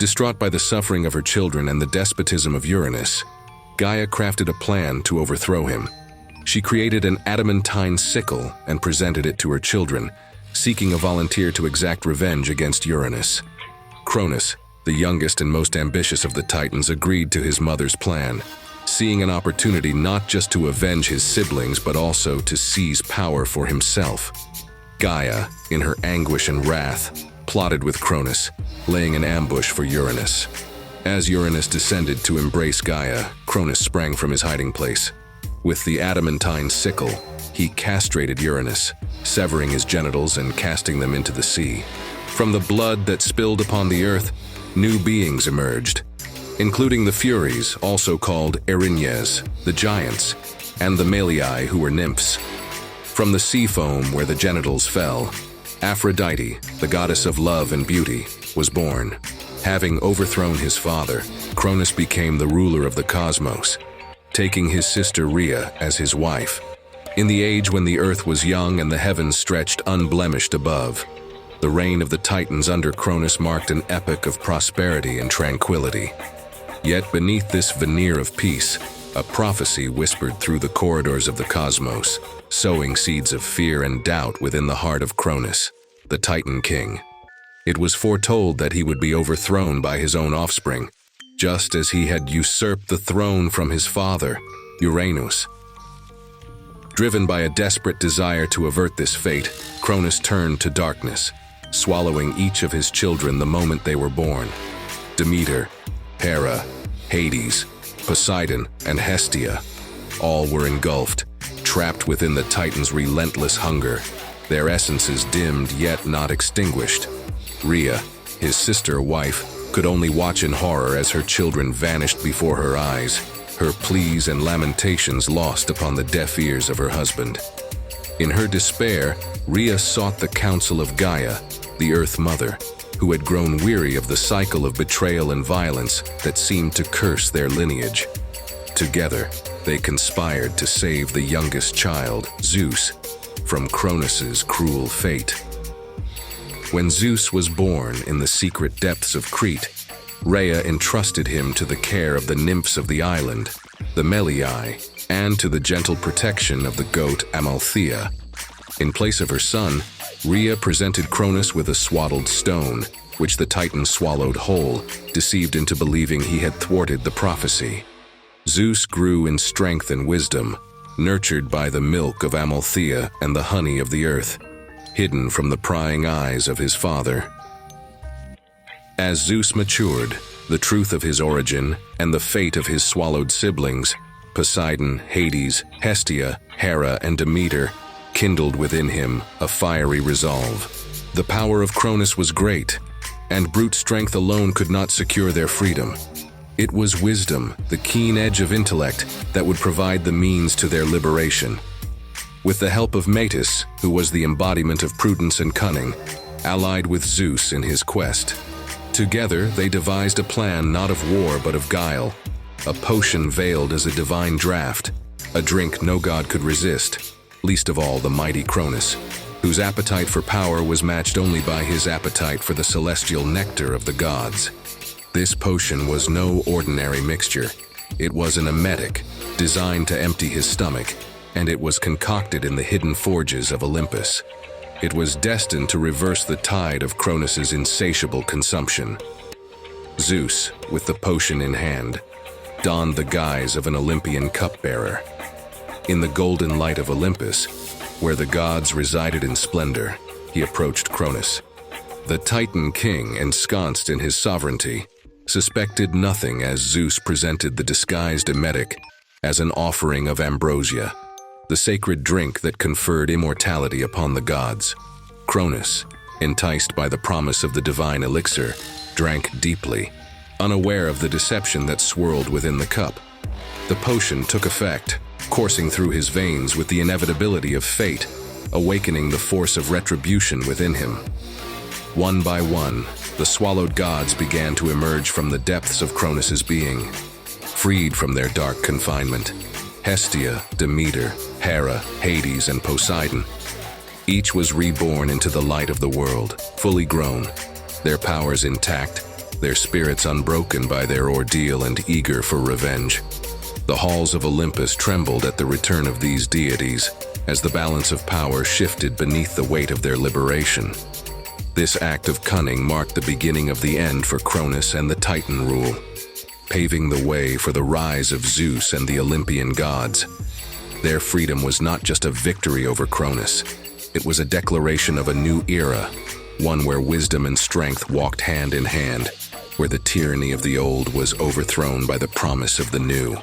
Distraught by the suffering of her children and the despotism of Uranus, Gaia crafted a plan to overthrow him. She created an adamantine sickle and presented it to her children, seeking a volunteer to exact revenge against Uranus. Cronus, the youngest and most ambitious of the Titans, agreed to his mother's plan, seeing an opportunity not just to avenge his siblings but also to seize power for himself. Gaia, in her anguish and wrath, plotted with Cronus, laying an ambush for Uranus. As Uranus descended to embrace Gaia, Cronus sprang from his hiding place. With the adamantine sickle, he castrated Uranus, severing his genitals and casting them into the sea. From the blood that spilled upon the earth, new beings emerged, including the Furies, also called Erinyes, the giants, and the Malii, who were nymphs. From the sea foam where the genitals fell, Aphrodite, the goddess of love and beauty, was born. Having overthrown his father, Cronus became the ruler of the cosmos, taking his sister Rhea as his wife. In the age when the earth was young and the heavens stretched unblemished above, the reign of the Titans under Cronus marked an epoch of prosperity and tranquility. Yet beneath this veneer of peace, a prophecy whispered through the corridors of the cosmos, sowing seeds of fear and doubt within the heart of Cronus, the Titan king. It was foretold that he would be overthrown by his own offspring, just as he had usurped the throne from his father, Uranus. Driven by a desperate desire to avert this fate, Cronus turned to darkness, swallowing each of his children the moment they were born. Demeter, Hera, Hades, Poseidon, and Hestia, all were engulfed, trapped within the Titans' relentless hunger, their essences dimmed yet not extinguished. Rhea, his sister-wife, could only watch in horror as her children vanished before her eyes, her pleas and lamentations lost upon the deaf ears of her husband. In her despair, Rhea sought the counsel of Gaia, the Earth Mother, who had grown weary of the cycle of betrayal and violence that seemed to curse their lineage. Together, they conspired to save the youngest child, Zeus, from Cronus's cruel fate. When Zeus was born in the secret depths of Crete, Rhea entrusted him to the care of the nymphs of the island, the Malii, and to the gentle protection of the goat Amalthea. In place of her son, Rhea presented Cronus with a swaddled stone, which the Titan swallowed whole, deceived into believing he had thwarted the prophecy. Zeus grew in strength and wisdom, nurtured by the milk of Amalthea and the honey of the earth, hidden from the prying eyes of his father. As Zeus matured, the truth of his origin and the fate of his swallowed siblings, Poseidon, Hades, Hestia, Hera, and Demeter, kindled within him a fiery resolve. The power of Cronus was great, and brute strength alone could not secure their freedom. It was wisdom, the keen edge of intellect, that would provide the means to their liberation. With the help of Metis, who was the embodiment of prudence and cunning, allied with Zeus in his quest, together they devised a plan not of war but of guile, a potion veiled as a divine draught, a drink no god could resist, least of all the mighty Cronus, whose appetite for power was matched only by his appetite for the celestial nectar of the gods. This potion was no ordinary mixture. It was an emetic, designed to empty his stomach, and it was concocted in the hidden forges of Olympus. It was destined to reverse the tide of Cronus's insatiable consumption. Zeus, with the potion in hand, donned the guise of an Olympian cupbearer. In the golden light of Olympus, where the gods resided in splendor, he approached Cronus. The Titan king, ensconced in his sovereignty, suspected nothing as Zeus presented the disguised emetic as an offering of ambrosia, the sacred drink that conferred immortality upon the gods. Cronus, enticed by the promise of the divine elixir, drank deeply, unaware of the deception that swirled within the cup. The potion took effect, coursing through his veins with the inevitability of fate, awakening the force of retribution within him. One by one, the swallowed gods began to emerge from the depths of Cronus's being, freed from their dark confinement. Hestia, Demeter, Hera, Hades, and Poseidon. Each was reborn into the light of the world, fully grown, their powers intact, their spirits unbroken by their ordeal and eager for revenge. The halls of Olympus trembled at the return of these deities, as the balance of power shifted beneath the weight of their liberation. This act of cunning marked the beginning of the end for Cronus and the Titan rule, paving the way for the rise of Zeus and the Olympian gods. Their freedom was not just a victory over Cronus, it was a declaration of a new era, one where wisdom and strength walked hand in hand, where the tyranny of the old was overthrown by the promise of the new.